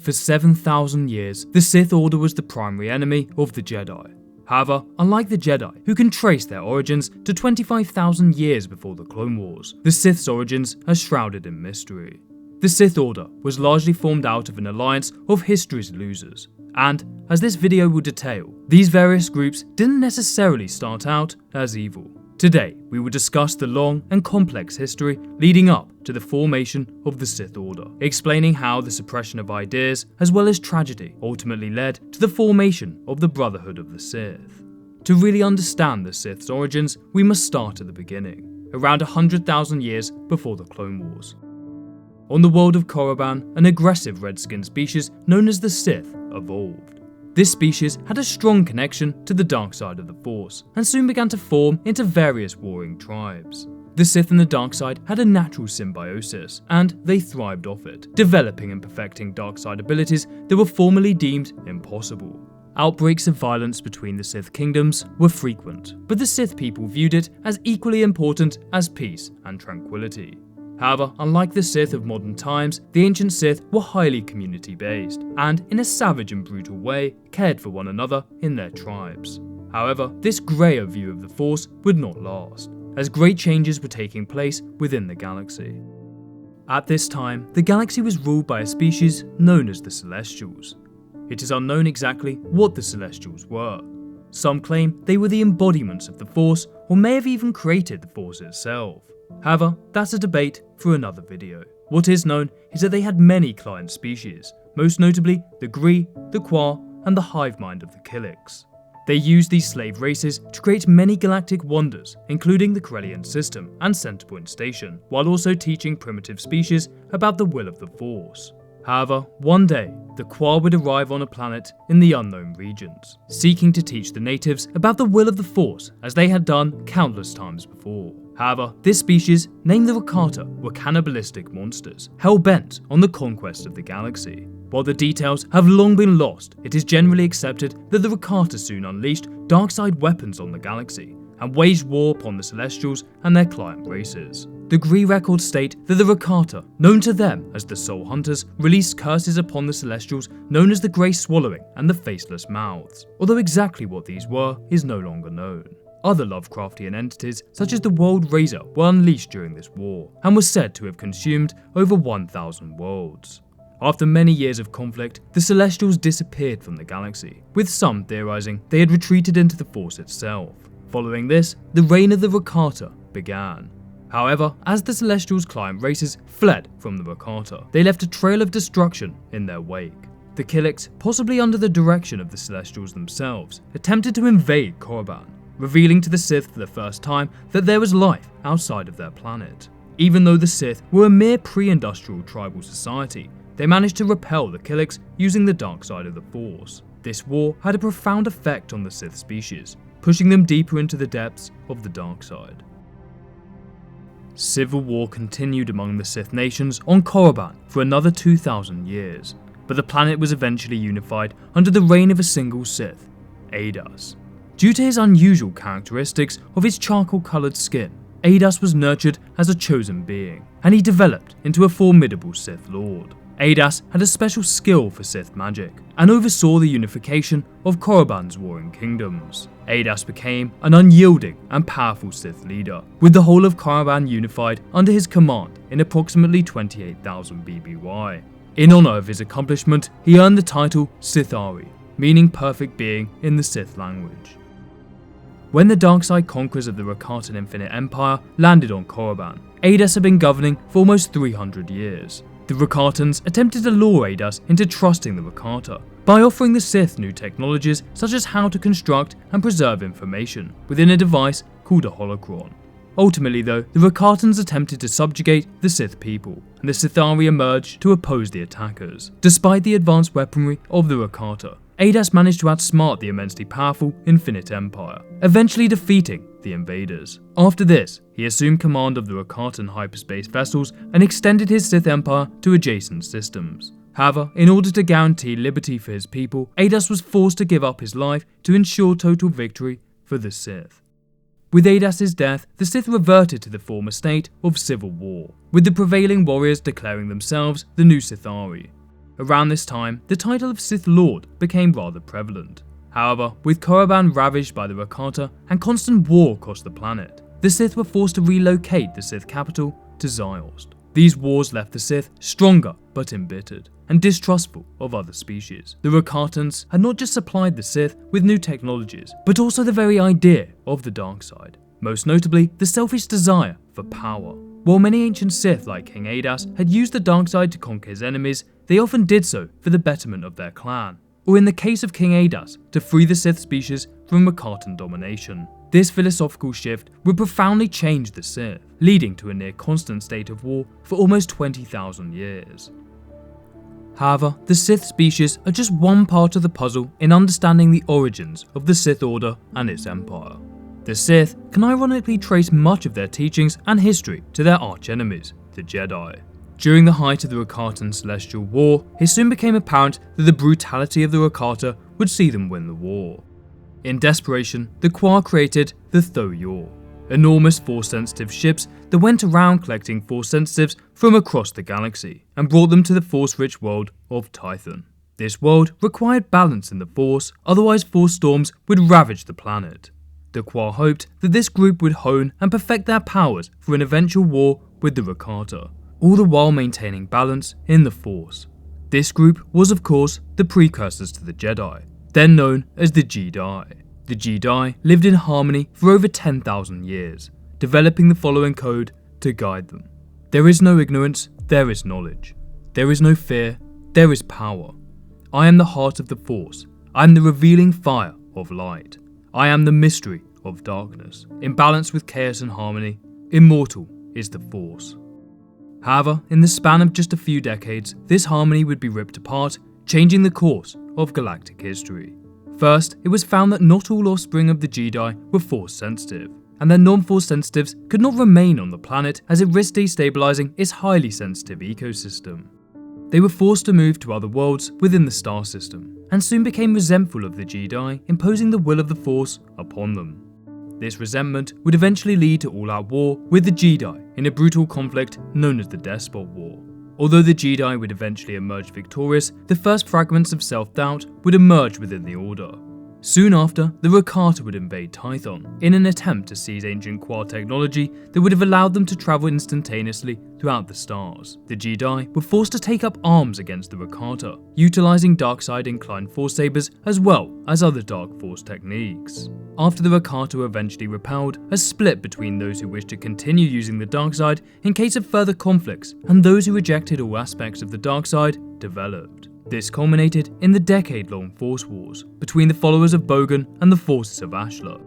For 7,000 years, the Sith Order was the primary enemy of the Jedi. However, unlike the Jedi, who can trace their origins to 25,000 years before the Clone Wars, the Sith's origins are shrouded in mystery. The Sith Order was largely formed out of an alliance of history's losers, and, as this video will detail, these various groups didn't necessarily start out as evil. Today, we will discuss the long and complex history leading up to the formation of the Sith Order, explaining how the suppression of ideas as well as tragedy ultimately led to the formation of the Brotherhood of the Sith. To really understand the Sith's origins, we must start at the beginning, around 100,000 years before the Clone Wars. On the world of Korriban, an aggressive red-skinned species known as the Sith evolved. This species had a strong connection to the dark side of the Force, and soon began to form into various warring tribes. The Sith and the dark side had a natural symbiosis, and they thrived off it, developing and perfecting dark side abilities that were formerly deemed impossible. Outbreaks of violence between the Sith kingdoms were frequent, but the Sith people viewed it as equally important as peace and tranquility. However, unlike the Sith of modern times, the ancient Sith were highly community-based, and in a savage and brutal way, cared for one another in their tribes. However, this greyer view of the Force would not last, as great changes were taking place within the galaxy. At this time, the galaxy was ruled by a species known as the Celestials. It is unknown exactly what the Celestials were. Some claim they were the embodiments of the Force, or may have even created the Force itself. However, that's a debate for another video. What is known is that they had many client species, most notably the Gree, the Qua, and the hive mind of the Killiks. They used these slave races to create many galactic wonders, including the Corellian system and Centerpoint Station, while also teaching primitive species about the will of the Force. However, one day, the Qua would arrive on a planet in the unknown regions, seeking to teach the natives about the will of the Force as they had done countless times before. However, this species, named the Rakata, were cannibalistic monsters, hell-bent on the conquest of the galaxy. While the details have long been lost, it is generally accepted that the Rakata soon unleashed dark-side weapons on the galaxy, and waged war upon the Celestials and their client races. The Gree records state that the Rakata, known to them as the Soul Hunters, released curses upon the Celestials known as the Grey Swallowing and the Faceless Mouths, although exactly what these were is no longer known. Other Lovecraftian entities, such as the World Razor, were unleashed during this war, and were said to have consumed over 1,000 worlds. After many years of conflict, the Celestials disappeared from the galaxy, with some theorizing they had retreated into the Force itself. Following this, the reign of the Rakata began. However, as the Celestials' client races fled from the Rakata, they left a trail of destruction in their wake. The Killiks, possibly under the direction of the Celestials themselves, attempted to invade Korriban, revealing to the Sith for the first time that there was life outside of their planet. Even though the Sith were a mere pre-industrial tribal society, they managed to repel the Killiks using the dark side of the Force. This war had a profound effect on the Sith species, pushing them deeper into the depths of the dark side. Civil war continued among the Sith nations on Korriban for another 2,000 years, but the planet was eventually unified under the reign of a single Sith, Adas. Due to his unusual characteristics of his charcoal-coloured skin, Adas was nurtured as a chosen being, and he developed into a formidable Sith Lord. Adas had a special skill for Sith magic, and oversaw the unification of Korriban's warring kingdoms. Adas became an unyielding and powerful Sith leader, with the whole of Korriban unified under his command in approximately 28,000 BBY. In honour of his accomplishment, he earned the title Sithari, meaning perfect being in the Sith language. When the dark-side conquerors of the Rakatan Infinite Empire landed on Korriban, Adas had been governing for almost 300 years. The Rakatans attempted to lure Adas into trusting the Rakata by offering the Sith new technologies such as how to construct and preserve information within a device called a holocron. Ultimately though, the Rakatans attempted to subjugate the Sith people, and the Sithari emerged to oppose the attackers. Despite the advanced weaponry of the Rakata, Adas managed to outsmart the immensely powerful Infinite Empire, eventually defeating the invaders. After this, he assumed command of the Rakatan hyperspace vessels and extended his Sith Empire to adjacent systems. However, in order to guarantee liberty for his people, Adas was forced to give up his life to ensure total victory for the Sith. With Adas' death, the Sith reverted to the former state of civil war, with the prevailing warriors declaring themselves the new Sithari. Around this time, the title of Sith Lord became rather prevalent. However, with Korriban ravaged by the Rakata and constant war across the planet, the Sith were forced to relocate the Sith capital to Ziost. These wars left the Sith stronger but embittered and distrustful of other species. The Rakatans had not just supplied the Sith with new technologies, but also the very idea of the dark side, most notably the selfish desire for power. While many ancient Sith like King Adas had used the dark side to conquer his enemies, they often did so for the betterment of their clan, or in the case of King Adas, to free the Sith species from Rakatan domination. This philosophical shift would profoundly change the Sith, leading to a near constant state of war for almost 20,000 years. However, the Sith species are just one part of the puzzle in understanding the origins of the Sith Order and its empire. The Sith can ironically trace much of their teachings and history to their arch-enemies, the Jedi. During the height of the Rakatan Celestial War, it soon became apparent that the brutality of the Rakata would see them win the war. In desperation, the Kwa created the Tho-Yor, enormous Force-sensitive ships that went around collecting Force sensitives from across the galaxy and brought them to the Force-rich world of Tython. This world required balance in the Force, otherwise Force storms would ravage the planet. The Kwa hoped that this group would hone and perfect their powers for an eventual war with the Rakata, all the while maintaining balance in the Force. This group was of course the precursors to the Jedi, then known as the Jedi. The Jedi lived in harmony for over 10,000 years, developing the following code to guide them. There is no ignorance, there is knowledge. There is no fear, there is power. I am the heart of the Force. I am the revealing fire of light. I am the mystery of darkness. In balance with chaos and harmony, immortal is the Force. However, in the span of just a few decades, this harmony would be ripped apart, changing the course of galactic history. First, it was found that not all offspring of the Jedi were Force sensitive, and that non-Force sensitives could not remain on the planet as it risked destabilizing its highly sensitive ecosystem. They were forced to move to other worlds within the star system, and soon became resentful of the Jedi imposing the will of the Force upon them. This resentment would eventually lead to all-out war with the Jedi in a brutal conflict known as the Despot War. Although the Jedi would eventually emerge victorious, the first fragments of self-doubt would emerge within the Order. Soon after, the Rakata would invade Tython in an attempt to seize ancient Kwa technology that would have allowed them to travel instantaneously throughout the stars. The Jedi were forced to take up arms against the Rakata, utilizing dark-side inclined force sabers as well as other dark force techniques. After the Rakata were eventually repelled, a split between those who wished to continue using the dark side in case of further conflicts and those who rejected all aspects of the dark side developed. This culminated in the decade-long Force Wars between the followers of Bogan and the forces of Ashla.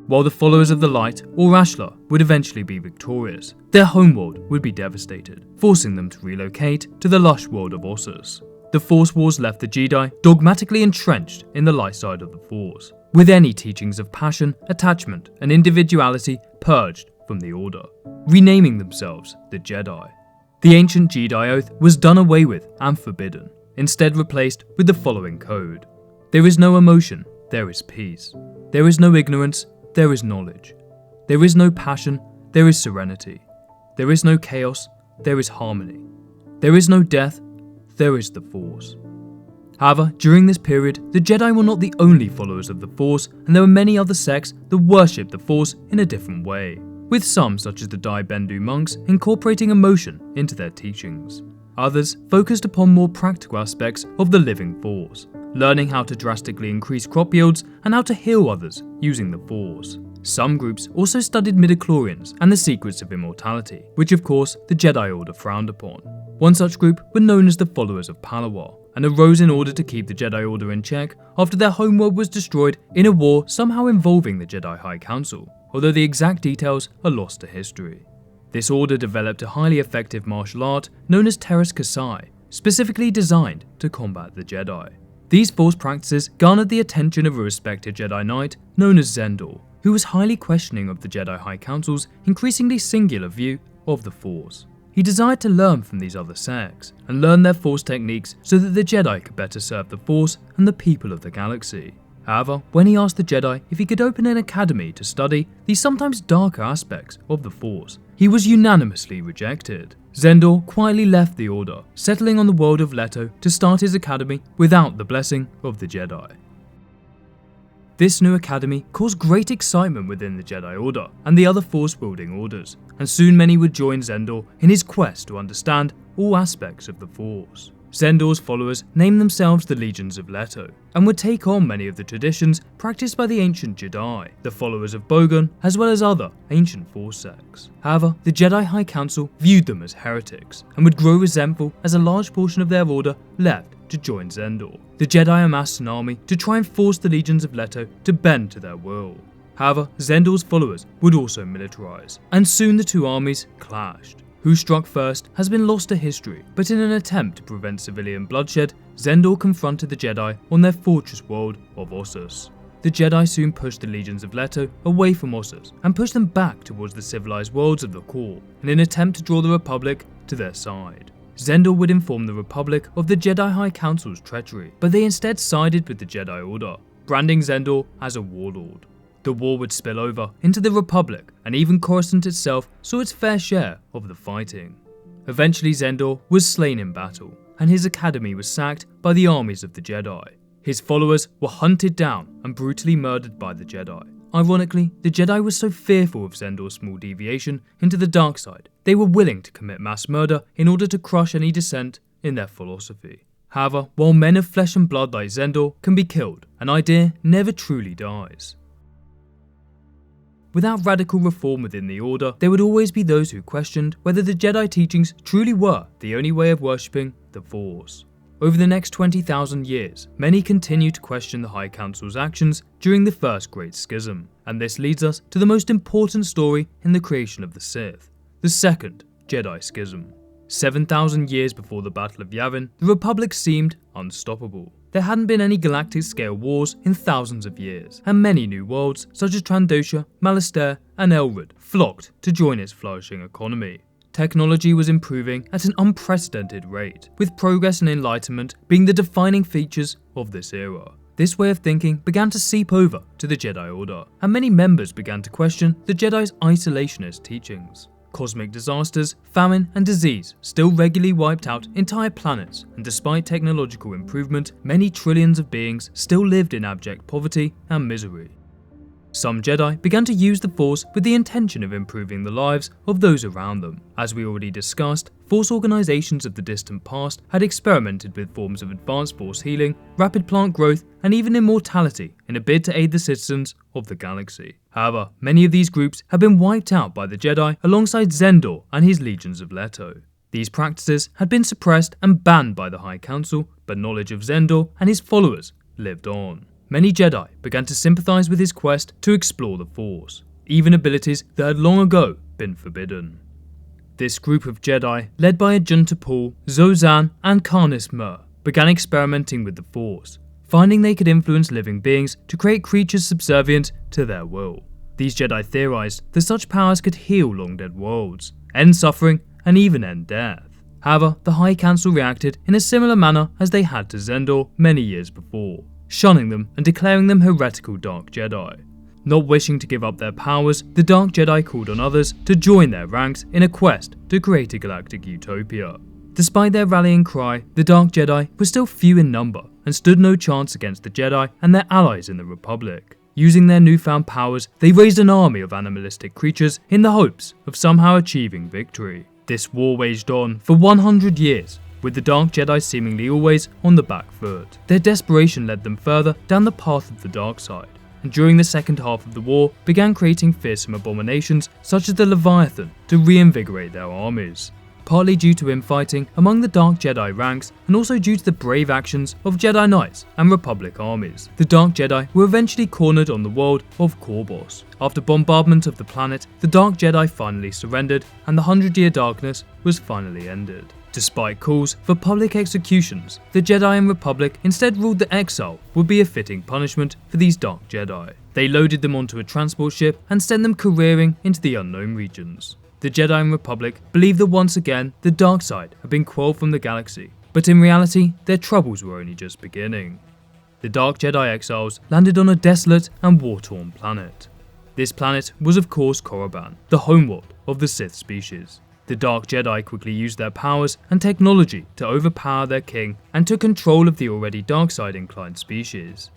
While the followers of the Light, or Ashla, would eventually be victorious, their homeworld would be devastated, forcing them to relocate to the lush world of Ossus. The Force Wars left the Jedi dogmatically entrenched in the light side of the Force, with any teachings of passion, attachment, and individuality purged from the Order, renaming themselves the Jedi. The ancient Jedi oath was done away with and forbidden, instead replaced with the following code. There is no emotion, there is peace. There is no ignorance, there is knowledge. There is no passion, there is serenity. There is no chaos, there is harmony. There is no death, there is the Force. However, during this period, the Jedi were not the only followers of the Force, and there were many other sects that worshipped the Force in a different way, with some such as the Dai Bendu monks incorporating emotion into their teachings. Others focused upon more practical aspects of the living Force, learning how to drastically increase crop yields and how to heal others using the Force. Some groups also studied midichlorians and the secrets of immortality, which of course the Jedi Order frowned upon. One such group were known as the Followers of Palawar, and arose in order to keep the Jedi Order in check after their homeworld was destroyed in a war somehow involving the Jedi High Council, although the exact details are lost to history. This order developed a highly effective martial art known as Teras Kasai, specifically designed to combat the Jedi. These Force practices garnered the attention of a respected Jedi Knight known as Zendor, who was highly questioning of the Jedi High Council's increasingly singular view of the Force. He desired to learn from these other sects, and learn their Force techniques so that the Jedi could better serve the Force and the people of the galaxy. However, when he asked the Jedi if he could open an academy to study these sometimes darker aspects of the Force, he was unanimously rejected. Zendor quietly left the Order, settling on the world of Leto to start his academy without the blessing of the Jedi. This new academy caused great excitement within the Jedi Order and the other Force-wielding orders, and soon many would join Zendor in his quest to understand all aspects of the Force. Zendor's followers named themselves the Legions of Leto, and would take on many of the traditions practiced by the ancient Jedi, the followers of Bogan, as well as other ancient Force sects. However, the Jedi High Council viewed them as heretics, and would grow resentful as a large portion of their order left to join Zendor. The Jedi amassed an army to try and force the Legions of Leto to bend to their will. However, Zendor's followers would also militarize, and soon the two armies clashed. Who struck first has been lost to history, but in an attempt to prevent civilian bloodshed, Zendor confronted the Jedi on their fortress world of Ossus. The Jedi soon pushed the Legions of Leto away from Ossus and pushed them back towards the civilized worlds of the core in an attempt to draw the Republic to their side. Zendor would inform the Republic of the Jedi High Council's treachery, but they instead sided with the Jedi Order, branding Zendor as a warlord. The war would spill over into the Republic, and even Coruscant itself saw its fair share of the fighting. Eventually Zendor was slain in battle, and his academy was sacked by the armies of the Jedi. His followers were hunted down and brutally murdered by the Jedi. Ironically, the Jedi were so fearful of Zendor's small deviation into the dark side, they were willing to commit mass murder in order to crush any dissent in their philosophy. However, while men of flesh and blood like Zendor can be killed, an idea never truly dies. Without radical reform within the Order, there would always be those who questioned whether the Jedi teachings truly were the only way of worshipping the Force. Over the next 20,000 years, many continue to question the High Council's actions during the First Great Schism, and this leads us to the most important story in the creation of the Sith, the Second Jedi Schism. 7,000 years before the Battle of Yavin, the Republic seemed unstoppable. There hadn't been any galactic-scale wars in thousands of years, and many new worlds such as Trandosha, Malastare, and Elrond flocked to join its flourishing economy. Technology was improving at an unprecedented rate, with progress and enlightenment being the defining features of this era. This way of thinking began to seep over to the Jedi Order, and many members began to question the Jedi's isolationist teachings. Cosmic disasters, famine, and disease still regularly wiped out entire planets, and despite technological improvement, many trillions of beings still lived in abject poverty and misery. Some Jedi began to use the Force with the intention of improving the lives of those around them. As we already discussed, Force organizations of the distant past had experimented with forms of advanced Force healing, rapid plant growth, and even immortality in a bid to aid the citizens of the galaxy. However, many of these groups had been wiped out by the Jedi alongside Zendor and his Legions of Leto. These practices had been suppressed and banned by the High Council, but knowledge of Zendor and his followers lived on. Many Jedi began to sympathize with his quest to explore the Force, even abilities that had long ago been forbidden. This group of Jedi, led by Ajunta Pall, Zozan, and Karnis Mur, began experimenting with the Force, finding they could influence living beings to create creatures subservient to their will. These Jedi theorized that such powers could heal long-dead worlds, end suffering, and even end death. However, the High Council reacted in a similar manner as they had to Zendor many years before, shunning them and declaring them heretical Dark Jedi. Not wishing to give up their powers, the Dark Jedi called on others to join their ranks in a quest to create a galactic utopia. Despite their rallying cry, the Dark Jedi were still few in number and stood no chance against the Jedi and their allies in the Republic. Using their newfound powers, they raised an army of animalistic creatures in the hopes of somehow achieving victory. This war waged on for 100 years, with the Dark Jedi seemingly always on the back foot. Their desperation led them further down the path of the dark side, and during the second half of the war began creating fearsome abominations such as the Leviathan to reinvigorate their armies. Partly due to infighting among the Dark Jedi ranks, and also due to the brave actions of Jedi Knights and Republic armies, the Dark Jedi were eventually cornered on the world of Korbos. After bombardment of the planet, the Dark Jedi finally surrendered, and the 100-year darkness was finally ended. Despite calls for public executions, the Jedi and Republic instead ruled that exile would be a fitting punishment for these Dark Jedi. They loaded them onto a transport ship and sent them careering into the unknown regions. The Jedi and Republic believed that once again the dark side had been quelled from the galaxy, but in reality their troubles were only just beginning. The Dark Jedi exiles landed on a desolate and war-torn planet. This planet was of course Korriban, the homeworld of the Sith species. The Dark Jedi quickly used their powers and technology to overpower their king and took control of the already dark side inclined species.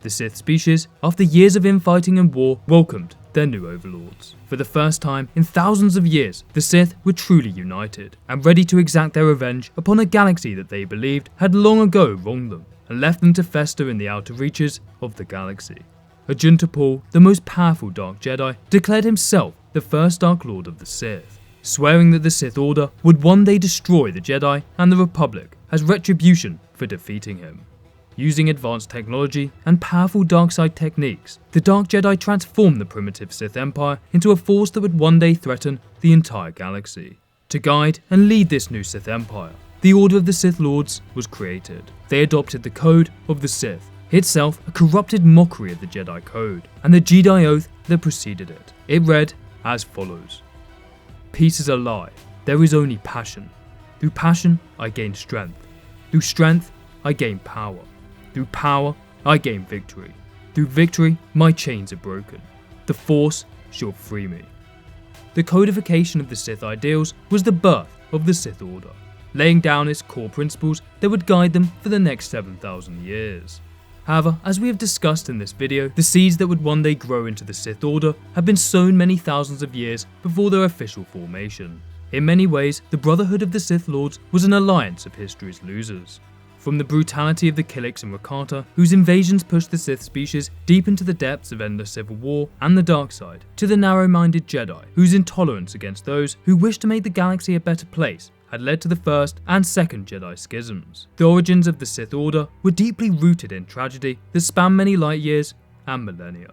The Sith species, after years of infighting and war, welcomed their new overlords. For the first time in thousands of years, the Sith were truly united and ready to exact their revenge upon a galaxy that they believed had long ago wronged them and left them to fester in the outer reaches of the galaxy. Ajunta Paul, the most powerful Dark Jedi, declared himself the first Dark Lord of the Sith, swearing that the Sith Order would one day destroy the Jedi and the Republic as retribution for defeating him. Using advanced technology and powerful dark side techniques, the Dark Jedi transformed the primitive Sith Empire into a force that would one day threaten the entire galaxy. To guide and lead this new Sith Empire, the Order of the Sith Lords was created. They adopted the Code of the Sith, itself a corrupted mockery of the Jedi Code, and the Jedi Oath that preceded it. It read as follows: "Peace is a lie. There is only passion. Through passion, I gain strength. Through strength, I gain power. Through power, I gain victory. Through victory, my chains are broken. The Force shall free me." The codification of the Sith ideals was the birth of the Sith Order, laying down its core principles that would guide them for the next 7,000 years. However, as we have discussed in this video, the seeds that would one day grow into the Sith Order have been sown many thousands of years before their official formation. In many ways, the Brotherhood of the Sith Lords was an alliance of history's losers. From the brutality of the Killiks and Rakata, whose invasions pushed the Sith species deep into the depths of endless civil war and the dark side, to the narrow-minded Jedi, whose intolerance against those who wished to make the galaxy a better place had led to the first and second Jedi schisms. The origins of the Sith Order were deeply rooted in tragedy that spanned many light years and millennia.